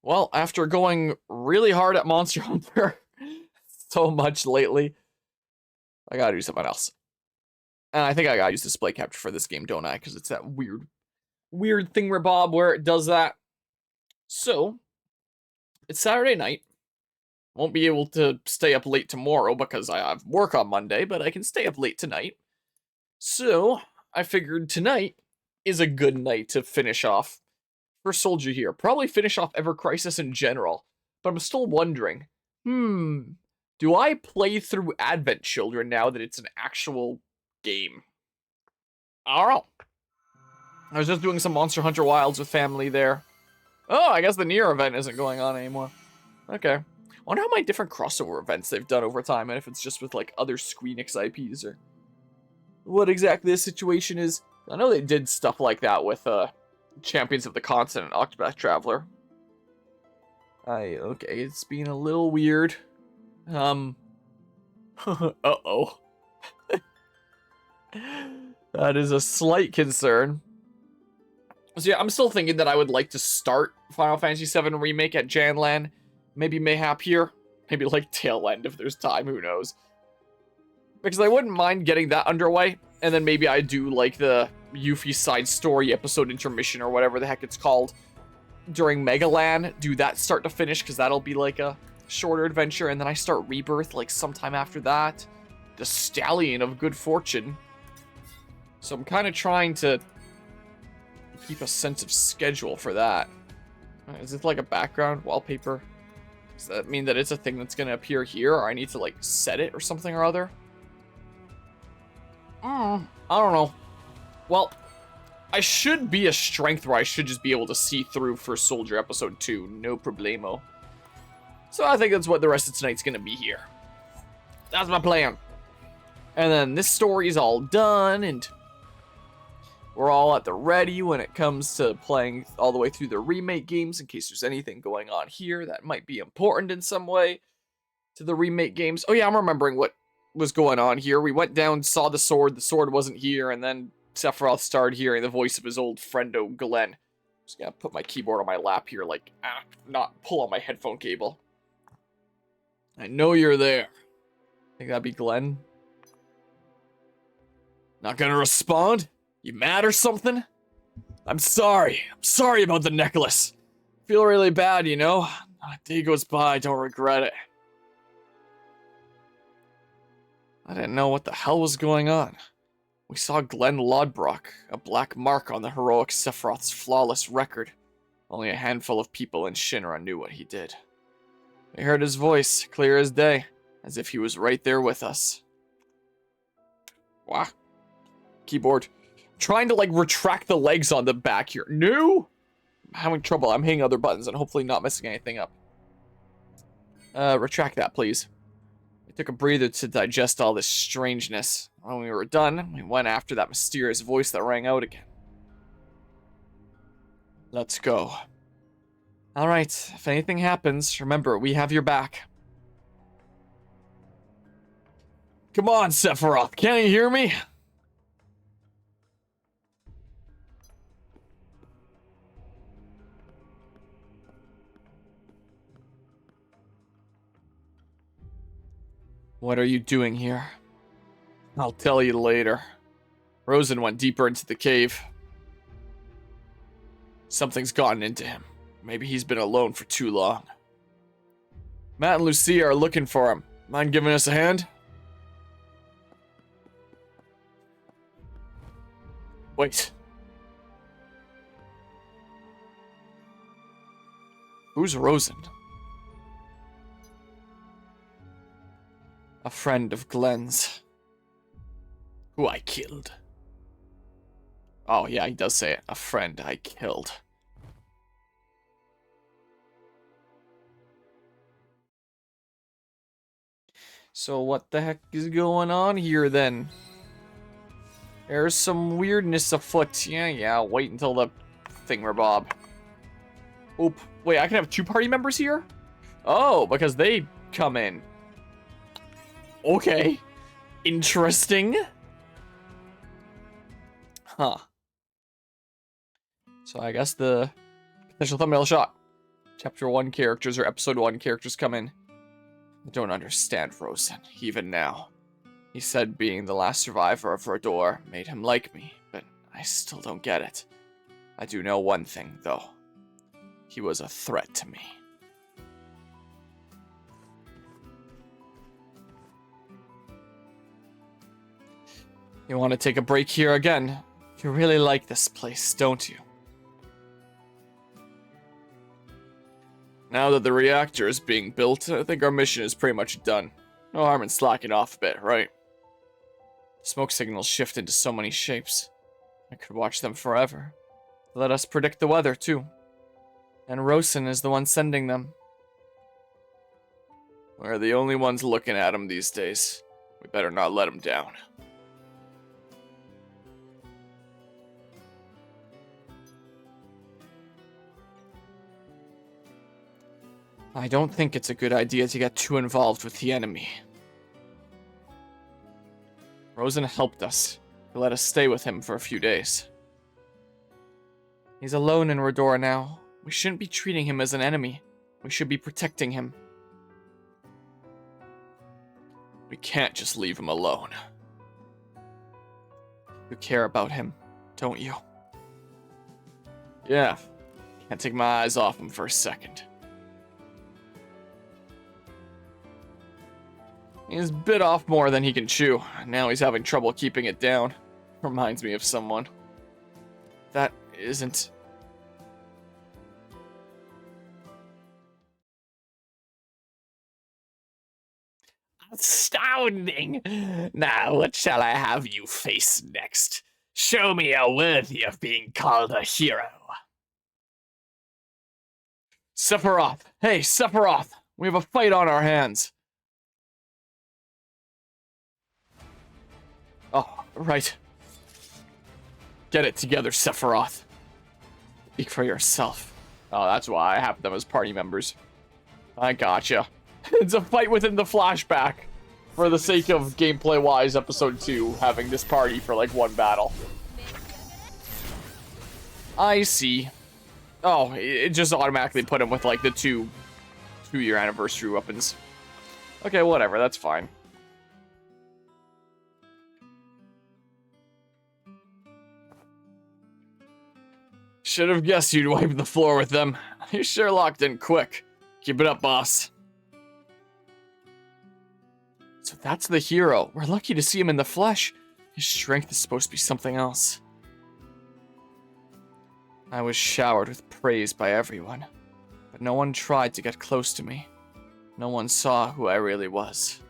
Well, after going really hard at Monster Hunter so much lately, I gotta do something else. And I think I gotta use display capture for this game, don't I? Because it's that weird thingamabob where it does that. So, it's Saturday night. Won't be able to stay up late tomorrow because I have work on Monday, but I can stay up late tonight. So, I figured tonight is a good night to finish off for Soldier here. Probably finish off Ever Crisis in general. But I'm still wondering, do I play through Advent Children now that it's an actual game? I don't know. I was just doing some Monster Hunter Wilds with family there. Oh, I guess the Nier event isn't going on anymore. Okay. I wonder how many different crossover events they've done over time, and if it's just with, like, other Squeenix IPs, or what exactly the situation is. I know they did stuff like that with, Champions of the Continent, Octopath Traveler. Okay, it's being a little weird. Uh-oh. That is a slight concern. So yeah, I'm still thinking that I would like to start Final Fantasy VII Remake at Janlan. Maybe Mayhap here. Maybe like tail end if there's time, who knows. Because I wouldn't mind getting that underway. And then maybe I do like the Yuffie side story episode intermission or whatever the heck it's called during Megalan. Do that start to finish because that'll be like a shorter adventure. And then I start Rebirth like sometime after that. The Stallion of Good Fortune. So I'm kind of trying to keep a sense of schedule for that. Is it like a background wallpaper? Does that mean that it's a thing that's going to appear here, or I need to like set it or something or other? I don't know. Well, I should be a strength where I should just be able to see through First Soldier Episode 2, no problemo. So I think that's what the rest of tonight's going to be here. That's my plan. And then this story's all done, and we're all at the ready when it comes to playing all the way through the remake games, in case there's anything going on here that might be important in some way to the remake games. Oh yeah, I'm remembering what was going on here. We went down, saw the sword wasn't here, and then Sephiroth started hearing the voice of his old friendo Glenn. Just gonna put my keyboard on my lap here, like, not pull on my headphone cable. I know you're there. Think that'd be Glenn? Not gonna respond? You mad or something? I'm sorry. I'm sorry about the necklace. Feel really bad, you know? Not a day goes by, I don't regret it. I didn't know what the hell was going on. We saw Glenn Lodbrok, a black mark on the heroic Sephiroth's flawless record. Only a handful of people in Shinra knew what he did. We heard his voice, clear as day, as if he was right there with us. Wow. Keyboard. Trying to, like, retract the legs on the back here. No! I'm having trouble. I'm hitting other buttons and hopefully not messing anything up. Retract that, please. We took a breather to digest all this strangeness. When we were done, we went after that mysterious voice that rang out again. Let's go. Alright, if anything happens, remember, we have your back. Come on, Sephiroth, can't you hear me? What are you doing here? I'll tell you later. Rosen went deeper into the cave. Something's gotten into him. Maybe he's been alone for too long. Matt and Lucia are looking for him. Mind giving us a hand? Wait. Who's Rosen? A friend of Glenn's. Who I killed. Oh, yeah, he does say it. A friend I killed. So what the heck is going on here, then? There's some weirdness afoot. Yeah, wait until the thingamabob. Oop. Wait, I can have 2 party members here? Oh, because they come in. Okay. Interesting. Huh. So I guess the potential thumbnail shot. Chapter 1 characters or Episode 1 characters come in. I don't understand Rosen, even now. He said being the last survivor of Rodor made him like me, but I still don't get it. I do know one thing, though. He was a threat to me. You want to take a break here again? You really like this place, don't you? Now that the reactor is being built, I think our mission is pretty much done. No harm in slacking off a bit, right? Smoke signals shift into so many shapes. I could watch them forever. Let us predict the weather, too. And Rosen is the one sending them. We're the only ones looking at him these days. We better not let him down. I don't think it's a good idea to get too involved with the enemy. Rosen helped us. He let us stay with him for a few days. He's alone in Rodor now. We shouldn't be treating him as an enemy. We should be protecting him. We can't just leave him alone. You care about him, don't you? Yeah. Can't take my eyes off him for a second. He's bit off more than he can chew. Now he's having trouble keeping it down. Reminds me of someone. That isn't... Astounding! Now, what shall I have you face next? Show me you're worthy of being called a hero. Sephiroth! Hey, Sephiroth! We have a fight on our hands. Oh, right. Get it together, Sephiroth. Speak for yourself. Oh, that's why I have them as party members. I gotcha. It's a fight within the flashback. For the sake of gameplay-wise, Episode 2, having this party for, like, one battle. I see. Oh, it just automatically put him with, like, the two-year anniversary weapons. Okay, whatever, that's fine. Should have guessed you'd wipe the floor with them. You sure locked in quick. Keep it up, boss. So that's the hero. We're lucky to see him in the flesh. His strength is supposed to be something else. I was showered with praise by everyone, but no one tried to get close to me. No one saw who I really was.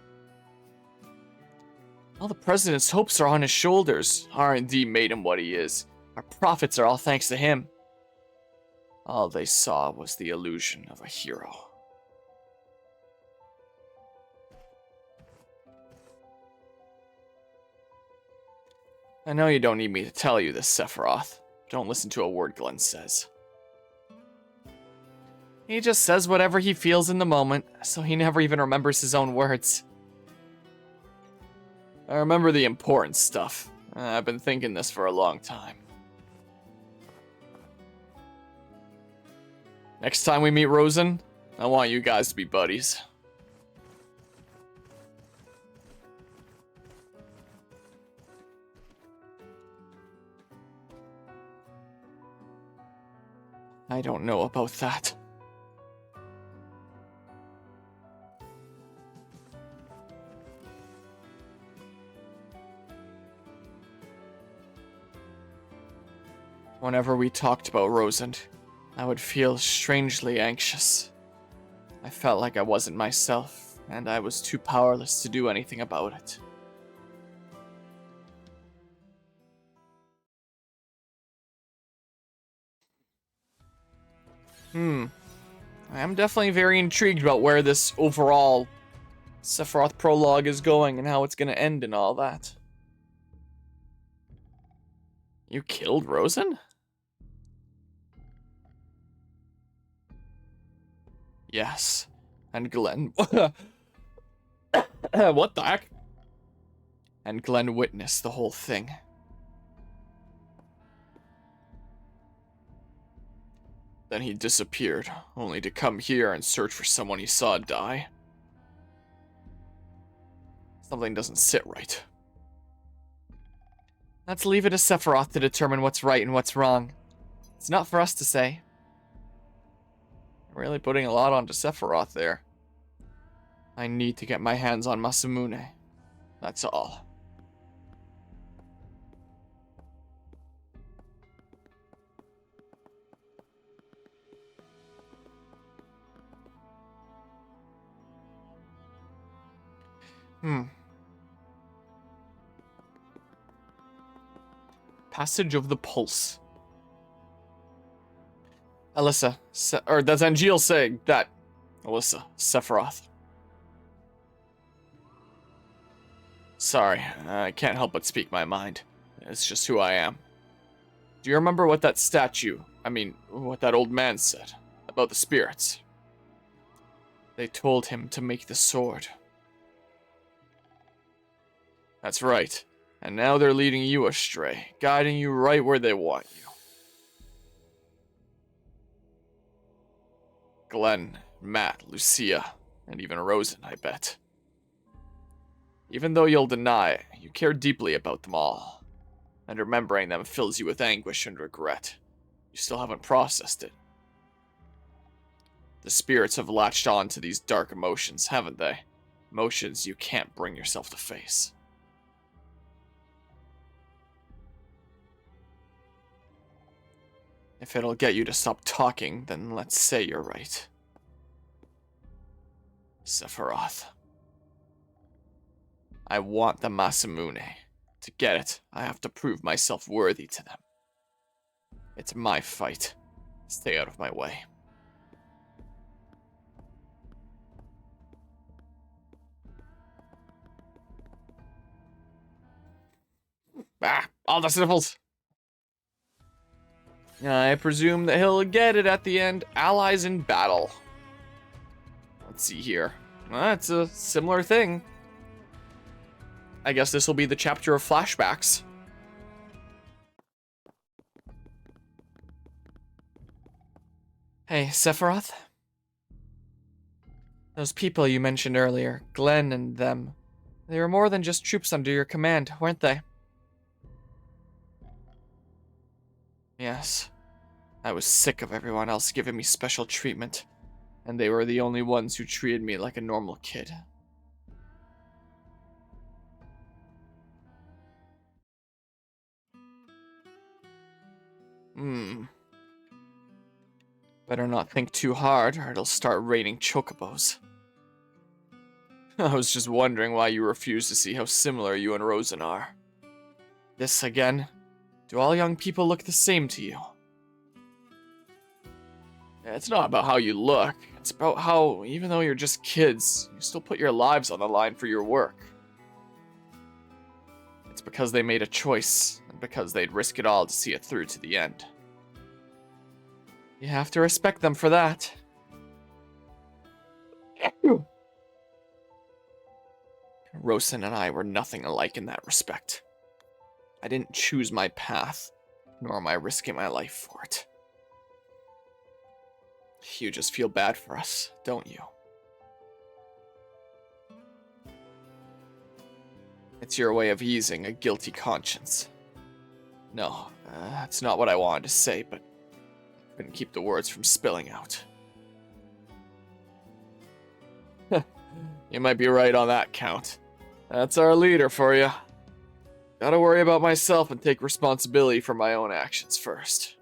All the president's hopes are on his shoulders. R&D made him what he is. Our profits are all thanks to him. All they saw was the illusion of a hero. I know you don't need me to tell you this, Sephiroth. Don't listen to a word Glenn says. He just says whatever he feels in the moment, so he never even remembers his own words. I remember the important stuff. I've been thinking this for a long time. Next time we meet Rosen, I want you guys to be buddies. I don't know about that. Whenever we talked about Rosen, I would feel strangely anxious. I felt like I wasn't myself, and I was too powerless to do anything about it. I am definitely very intrigued about where this overall Sephiroth prologue is going and how it's going to end and all that. You killed Rosen? Yes. And Glenn... What the heck? And Glenn witnessed the whole thing. Then he disappeared, only to come here and search for someone he saw die. Something doesn't sit right. Let's leave it to Sephiroth to determine what's right and what's wrong. It's not for us to say. Really putting a lot onto Sephiroth there. I need to get my hands on Masamune. That's all. Passage of the Pulse. Alyssa, or that's Angeal saying that. Alyssa, Sephiroth. Sorry, I can't help but speak my mind. It's just who I am. Do you remember what that what that old man said about the spirits? They told him to make the sword. That's right. And now they're leading you astray, guiding you right where they want you. Glenn, Matt, Lucia, and even Rosen, I bet. Even though you'll deny, you care deeply about them all. And remembering them fills you with anguish and regret. You still haven't processed it. The spirits have latched on to these dark emotions, haven't they? Emotions you can't bring yourself to face. If it'll get you to stop talking, then let's say you're right. Sephiroth. I want the Masamune. To get it, I have to prove myself worthy to them. It's my fight. Stay out of my way. All the sniffles. I presume that he'll get it at the end. Allies in battle. Let's see here. It's a similar thing. I guess this will be the chapter of flashbacks. Hey, Sephiroth? Those people you mentioned earlier, Glenn and them, they were more than just troops under your command, weren't they? Yes. I was sick of everyone else giving me special treatment, and they were the only ones who treated me like a normal kid. Better not think too hard, or it'll start raining chocobos. I was just wondering why you refused to see how similar you and Rosen are. This again? Do all young people look the same to you? It's not about how you look. It's about how, even though you're just kids, you still put your lives on the line for your work. It's because they made a choice, and because they'd risk it all to see it through to the end. You have to respect them for that. Rosen and I were nothing alike in that respect. I didn't choose my path, nor am I risking my life for it. You just feel bad for us, don't you? It's your way of easing a guilty conscience. No, that's not what I wanted to say, but I couldn't keep the words from spilling out. You might be right on that count. That's our leader for you. Gotta worry about myself and take responsibility for my own actions first.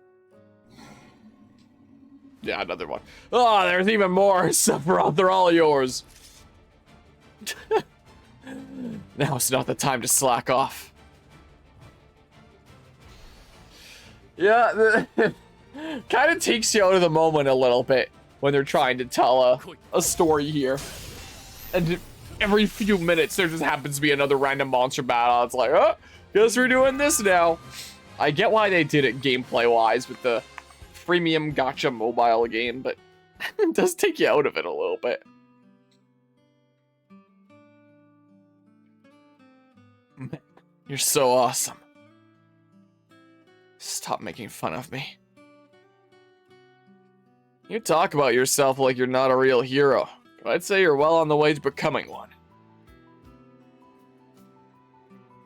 Yeah, another one. Oh, there's even more. Sephiroth, they're all yours. Now's not the time to slack off. Yeah, kind of takes you out of the moment a little bit when they're trying to tell a story here. And every few minutes, there just happens to be another random monster battle. It's like, oh, guess we're doing this now. I get why they did it gameplay-wise with the freemium gacha mobile game, but it does take you out of it a little bit. Man, you're so awesome. Stop making fun of me. You talk about yourself like you're not a real hero, but I'd say you're well on the way to becoming one.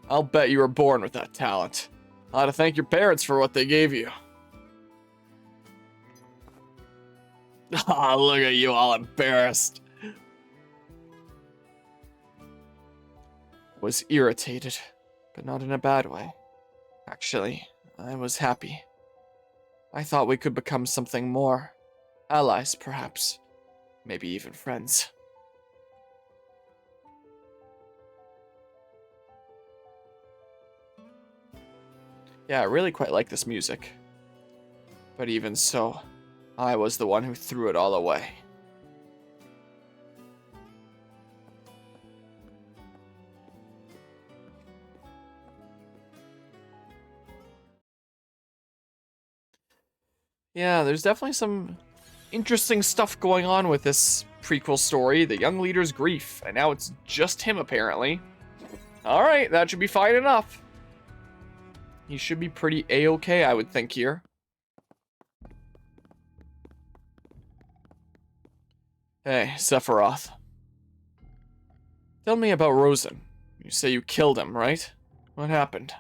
I'll bet you were born with that talent. I ought to thank your parents for what they gave you. Ah, look at you all embarrassed. Was irritated, but not in a bad way. Actually, I was happy. I thought we could become something more. Allies, perhaps. Maybe even friends. Yeah, I really quite like this music. But even so, I was the one who threw it all away. Yeah, there's definitely some interesting stuff going on with this prequel story, the young leader's grief, and now it's just him apparently. Alright, that should be fine enough. He should be pretty A-okay, I would think here. Hey, Sephiroth. Tell me about Rosen. You say you killed him, right? What happened?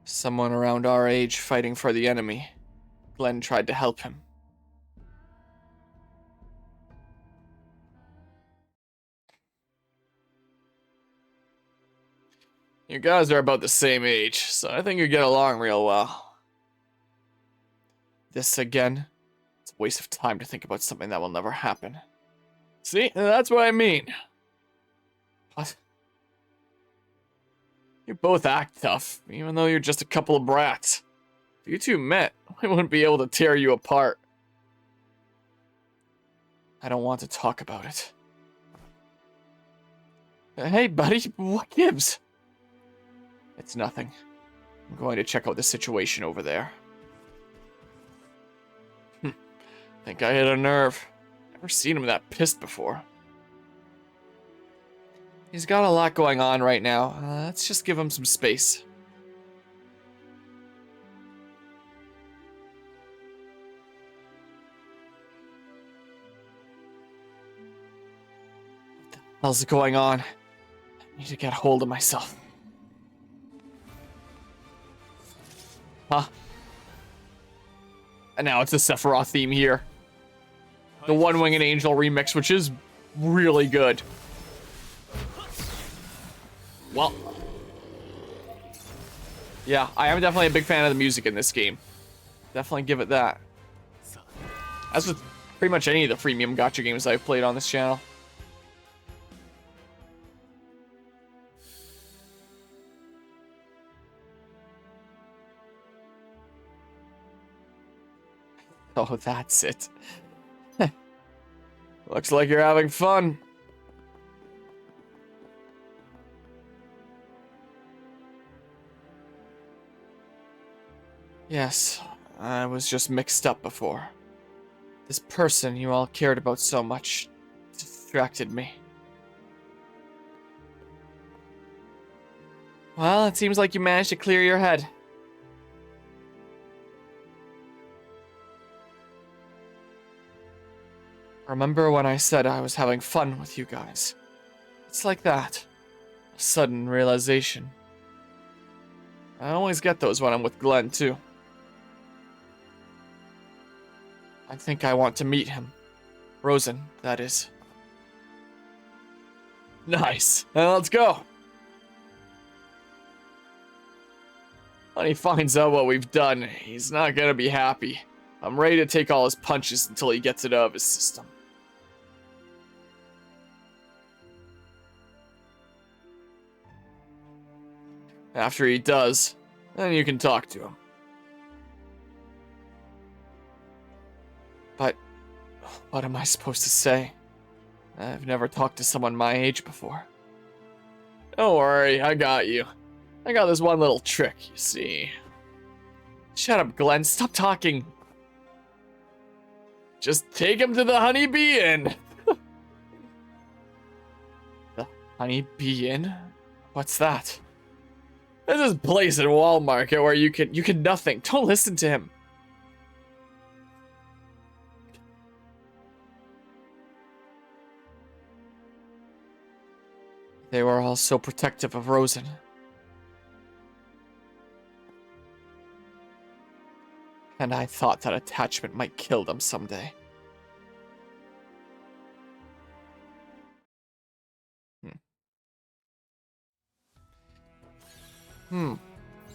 Someone around our age fighting for the enemy. Glenn tried to help him. You guys are about the same age, so I think you get along real well. This again? It's a waste of time to think about something that will never happen. See, that's what I mean. What? You both act tough, even though you're just a couple of brats. If you two met, we wouldn't be able to tear you apart. I don't want to talk about it. Hey, buddy, what gives? It's nothing. I'm going to check out the situation over there. Think I hit a nerve. Never seen him that pissed before. He's got a lot going on right now. Let's just give him some space. What the hell's going on? I need to get a hold of myself. Huh? And now it's a Sephiroth theme here. The One Winged Angel remix, which is really good. Well, yeah, I am definitely a big fan of the music in this game. Definitely give it that. As with pretty much any of the freemium gacha games I've played on this channel. Oh, that's it. Looks like you're having fun. Yes, I was just mixed up before. This person you all cared about so much distracted me. Well, it seems like you managed to clear your head. Remember when I said I was having fun with you guys? It's like that. A sudden realization. I always get those when I'm with Glenn, too. I think I want to meet him. Rosen, that is. Nice. Now let's go. When he finds out what we've done, he's not gonna be happy. I'm ready to take all his punches until he gets it out of his system. After he does, then you can talk to him. But what am I supposed to say? I've never talked to someone my age before. Don't worry, I got you. I got this one little trick, you see. Shut up, Glenn. Stop talking. Just take him to the Honeybee Inn. The Honeybee Inn? What's that? This is place in Wall Market where you can nothing. Don't listen to him. They were all so protective of Rosen. And I thought that attachment might kill them someday.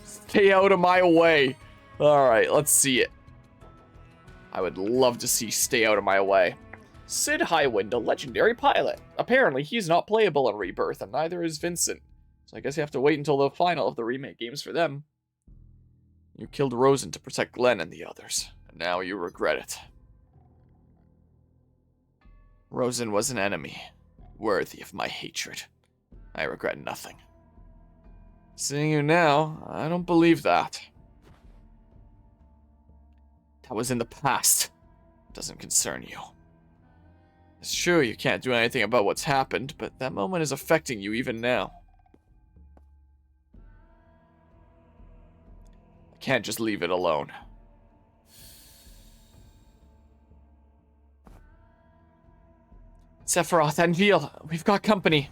Stay out of my way. Alright, let's see it. I would love to see Stay Out of My Way. Sid Highwind, a legendary pilot. Apparently, he's not playable in Rebirth, and neither is Vincent. So I guess you have to wait until the final of the remake games for them. You killed Rosen to protect Glenn and the others, and now you regret it. Rosen was an enemy, worthy of my hatred. I regret nothing. Seeing you now, I don't believe that. That was in the past. It doesn't concern you. It's true you can't do anything about what's happened, but that moment is affecting you even now. I can't just leave it alone. Sephiroth and Veal, we've got company.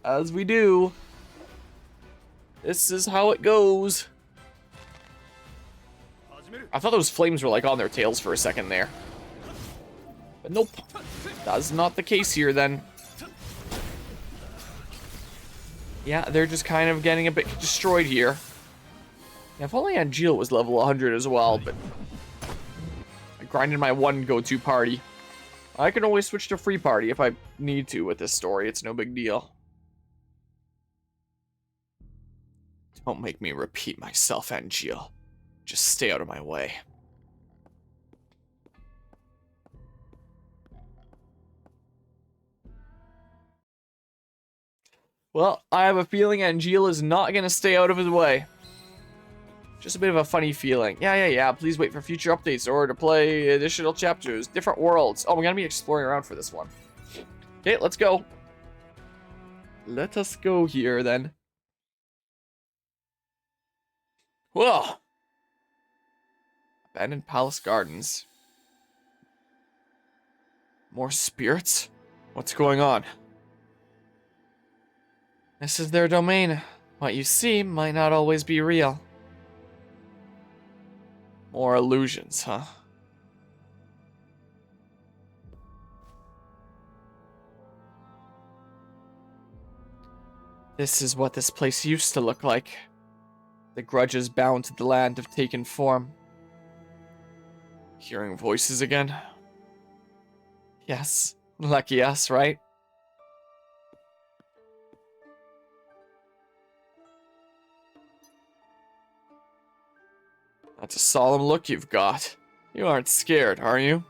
As we do. This is how it goes. I thought those flames were like on their tails for a second there. But nope. That's not the case here then. Yeah, they're just kind of getting a bit destroyed here. Yeah, if only Angeal was level 100 as well, but I grinded my one go-to party. I can always switch to free party if I need to with this story. It's no big deal. Don't make me repeat myself, Angeal. Just stay out of my way. Well, I have a feeling Angeal is not going to stay out of his way. Just a bit of a funny feeling. Yeah. Please wait for future updates or to play additional chapters, different worlds. Oh, we're going to be exploring around for this one. Okay, let's go. Let us go here, then. Whoa! Abandoned Palace Gardens. More spirits? What's going on? This is their domain. What you see might not always be real. More illusions, huh? This is what this place used to look like. The grudges bound to the land have taken form. Hearing voices again? Yes. Lucky us, right? That's a solemn look you've got. You aren't scared, are you?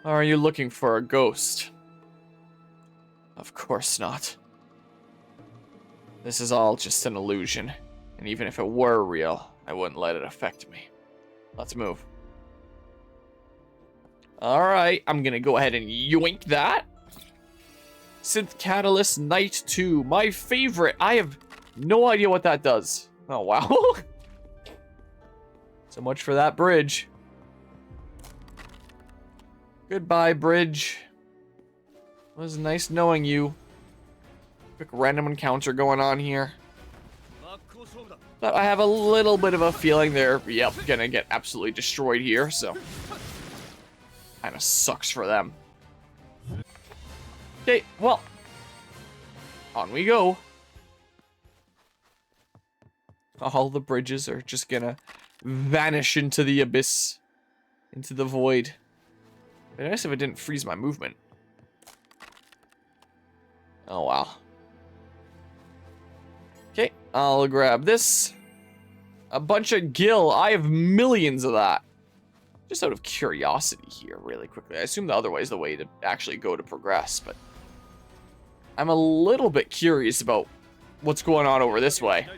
Or are you looking for a ghost? Of course not. This is all just an illusion. And even if it were real, I wouldn't let it affect me. Let's move. Alright, I'm gonna go ahead and yoink that. Synth Catalyst Night 2. My favorite. I have no idea what that does. Oh, wow. So much for that bridge. Goodbye, bridge. It was nice knowing you. Quick random encounter going on here. But I have a little bit of a feeling they're, yep, gonna get absolutely destroyed here, so. Kinda sucks for them. Okay, well. On we go. All the bridges are just gonna vanish into the abyss. Into the void. It'd be nice if it didn't freeze my movement. Oh, wow. Okay, I'll grab this. A bunch of gil. I have millions of that. Just out of curiosity here, really quickly. I assume the other way is the way to actually go to progress, but I'm a little bit curious about what's going on over this way.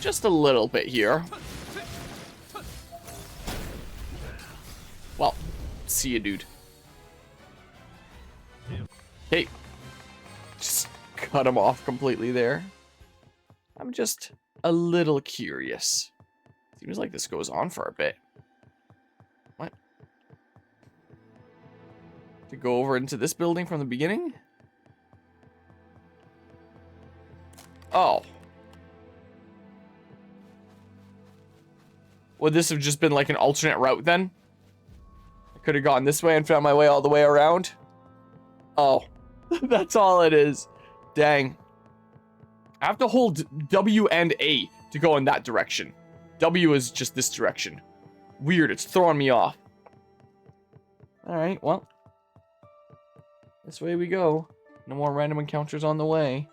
Just a little bit here. Well, see you, dude. Hey. Just cut him off completely there. I'm just a little curious. Seems like this goes on for a bit. What? To go over into this building from the beginning? Oh. Would this have just been like an alternate route then? I could have gone this way and found my way all the way around. Oh. That's all it is. Dang. I have to hold W and A to go in that direction. W is just this direction. Weird, it's throwing me off. Alright, well. This way we go. No more random encounters on the way.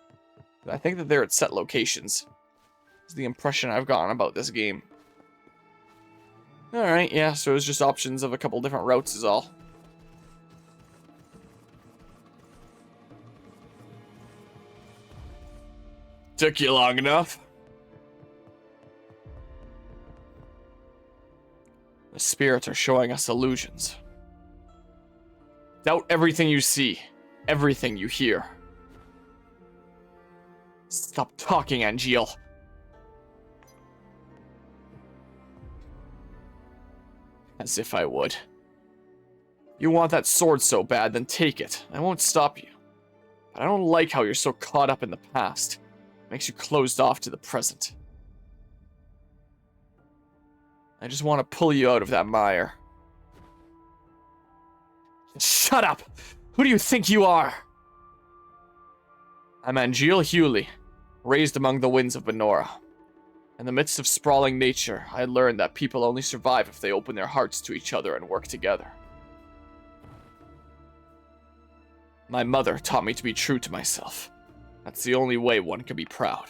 I think that they're at set locations. Is the impression I've gotten about this game. Alright, yeah, so it's just options of a couple different routes is all. Took you long enough. The spirits are showing us illusions. Doubt everything you see, everything you hear. Stop talking, Angeal. As if I would. You want that sword so bad, then take it. I won't stop you. But I don't like how you're so caught up in the past. Makes you closed off to the present. I just want to pull you out of that mire. Shut up! Who do you think you are? I'm Angeal Hewley, raised among the winds of Benora. In the midst of sprawling nature, I learned that people only survive if they open their hearts to each other and work together. My mother taught me to be true to myself. That's the only way one can be proud.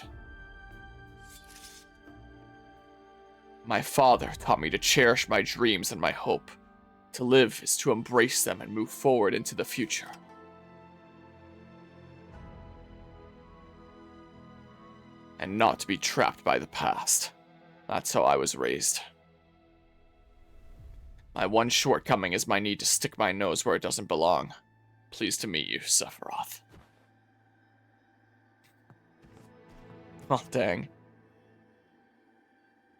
My father taught me to cherish my dreams and my hope. To live is to embrace them and move forward into the future. And not to be trapped by the past. That's how I was raised. My one shortcoming is my need to stick my nose where it doesn't belong. Pleased to meet you, Sephiroth. Oh, dang.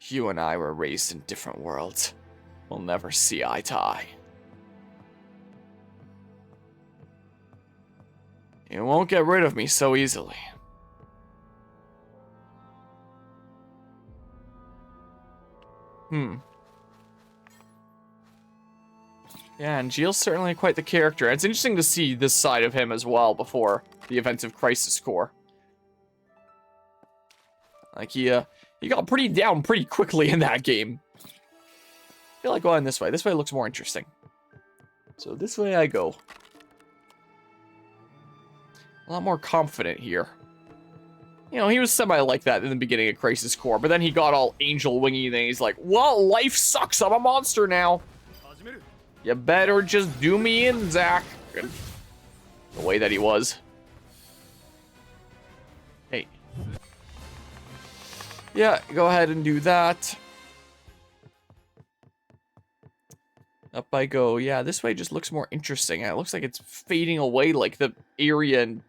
You and I were raised in different worlds. We'll never see eye to eye. You won't get rid of me so easily. Yeah, and Angeal's certainly quite the character. It's interesting to see this side of him as well before the events of Crisis Core. Like, he got pretty down pretty quickly in that game. I feel like going this way. This way looks more interesting. So this way I go. A lot more confident here. You know, he was semi like that in the beginning of Crisis Core, but then he got all angel wingy and he's like, well, life sucks, I'm a monster now. You better just do me in, Zack. The way that he was. Hey. Yeah, go ahead and do that. Up I go. Yeah, this way just looks more interesting. It looks like it's fading away like the area in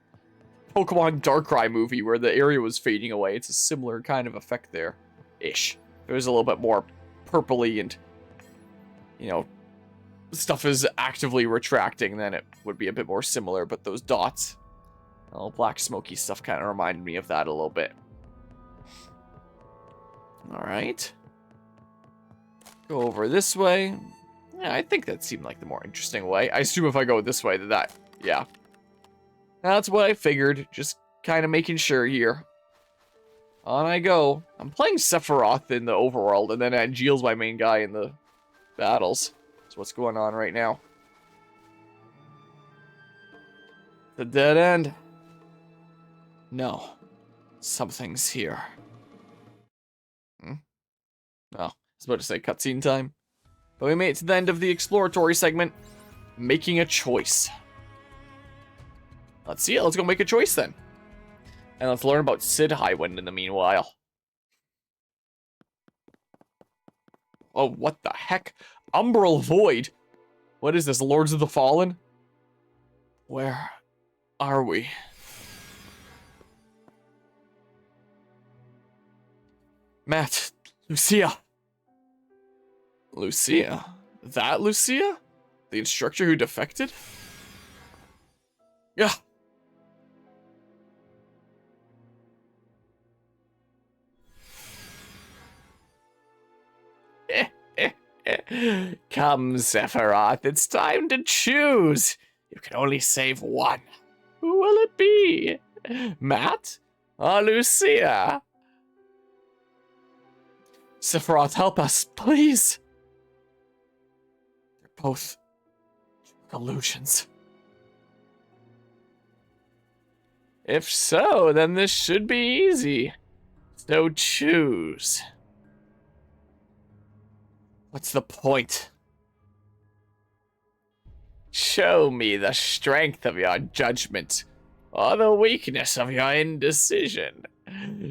Pokemon Darkrai movie where the area was fading away. It's a similar kind of effect there. Ish. It was a little bit more purpley and, you know, stuff is actively retracting, then it would be a bit more similar, but those dots, all black smoky stuff kind of reminded me of that a little bit. Alright. Go over this way. Yeah, I think that seemed like the more interesting way. I assume if I go this way, yeah. That's what I figured. Just kind of making sure here. On I go. I'm playing Sephiroth in the overworld, and then Angeal's my main guy in the battles. That's what's going on right now. The dead end? No. Something's here. Oh, I was about to say cutscene time. But we made it to the end of the exploratory segment. Making a choice. Let's see it. Let's go make a choice then. And let's learn about Sid Highwind in the meanwhile. Oh, what the heck? Umbral Void? What is this, Lords of the Fallen? Where are we? Matt, Lucia. Lucia? That Lucia? The instructor who defected? Yeah. Come, Sephiroth, it's time to choose. You can only save one. Who will it be? Matt or Lucia? Sephiroth, help us, please. They're both illusions. If so, then this should be easy. So choose. What's the point? Show me the strength of your judgment, or the weakness of your indecision.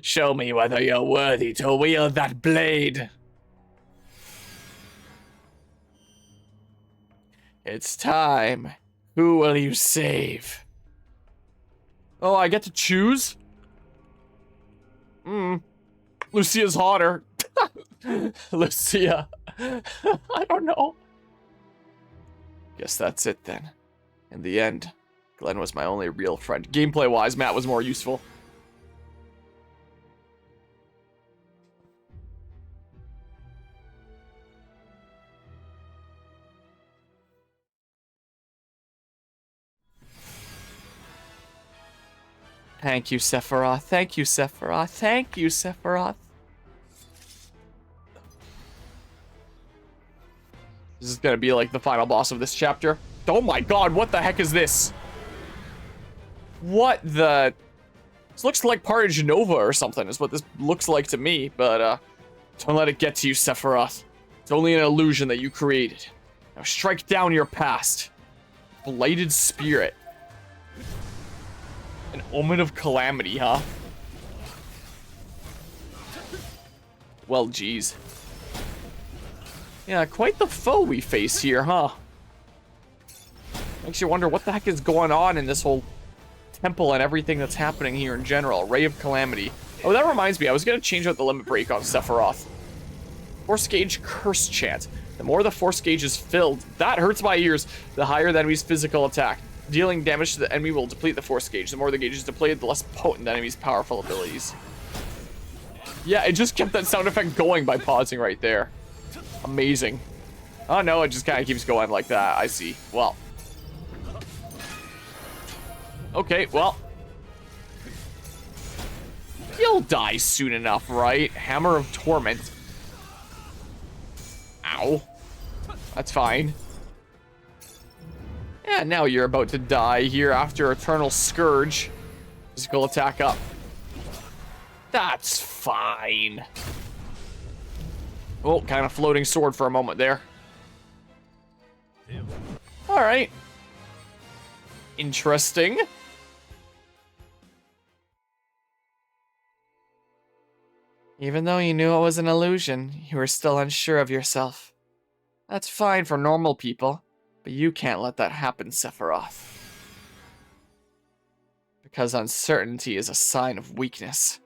Show me whether you're worthy to wield that blade. It's time. Who will you save? Oh, I get to choose? Lucia's hotter. Lucia. I don't know. Guess that's it then. In the end, Glenn was my only real friend. Gameplay-wise, Matt was more useful. Thank you, Sephiroth. Thank you, Sephiroth. Thank you, Sephiroth. This is gonna be like the final boss of this chapter. Oh my god, what the heck is this? What the... This looks like part of Genova or something, is what this looks like to me, but, don't let it get to you, Sephiroth. It's only an illusion that you created. Now strike down your past. Blighted spirit. An omen of calamity, huh? Well, geez. Yeah, quite the foe we face here, huh? Makes you wonder what the heck is going on in this whole temple and everything that's happening here in general. Ray of Calamity. Oh, that reminds me, I was gonna change out the limit break on Sephiroth. Force gauge curse chant. The more the force gauge is filled, that hurts my ears, the higher the enemy's physical attack. Dealing damage to the enemy will deplete the force gauge. The more the gauge is depleted, the less potent the enemy's powerful abilities. Yeah, it just kept that sound effect going by pausing right there. Amazing. Oh no, it just kind of keeps going like that. I see. Well. Okay, well. You'll die soon enough, right? Hammer of Torment. Ow. That's fine. Yeah, now you're about to die here after Eternal Scourge. Physical attack up. That's fine. Oh, kind of floating sword for a moment there. Alright. Interesting. Even though you knew it was an illusion, you were still unsure of yourself. That's fine for normal people, but you can't let that happen, Sephiroth. Because uncertainty is a sign of weakness.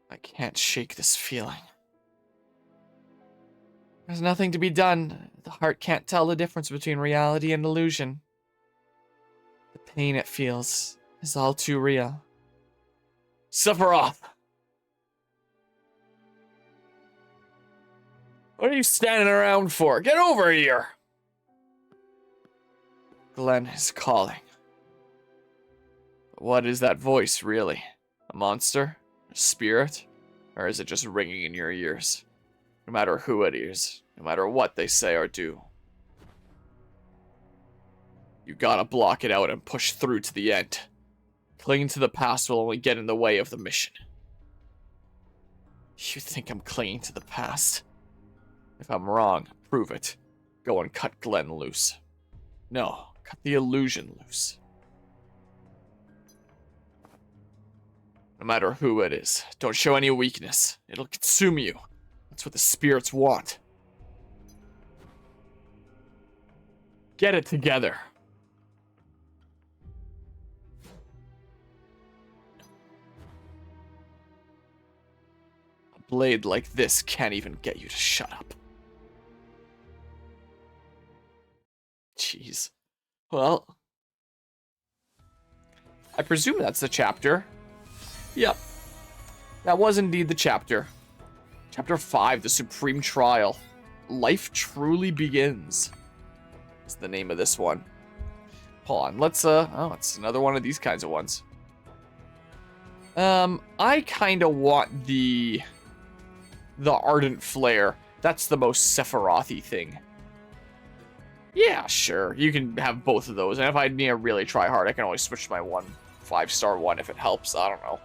I can't shake this feeling. There's nothing to be done. The heart can't tell the difference between reality and illusion. The pain it feels is all too real. Sephiroth! What are you standing around for? Get over here! Glenn is calling. What is that voice, really? A monster? A spirit? Or is it just ringing in your ears? No matter who it is, no matter what they say or do. You gotta block it out and push through to the end. Clinging to the past will only get in the way of the mission. You think I'm clinging to the past? If I'm wrong, prove it. Go and cut Glenn loose. No, cut the illusion loose. No matter who it is, don't show any weakness. It'll consume you. That's what the spirits want. Get it together. blade like this can't even get you to shut up. Jeez. Well, I presume that's the chapter. Yep. That was indeed the chapter. Chapter 5, The Supreme Trial. Life Truly Begins. That's the name of this one. Hold on, let's, oh, it's another one of these kinds of ones. I kind of want the Ardent Flare. That's the most Sephiroth-y thing. Yeah, sure. You can have both of those. And if I need to really try hard, I can always switch to my 1 5-star one if it helps. I don't know.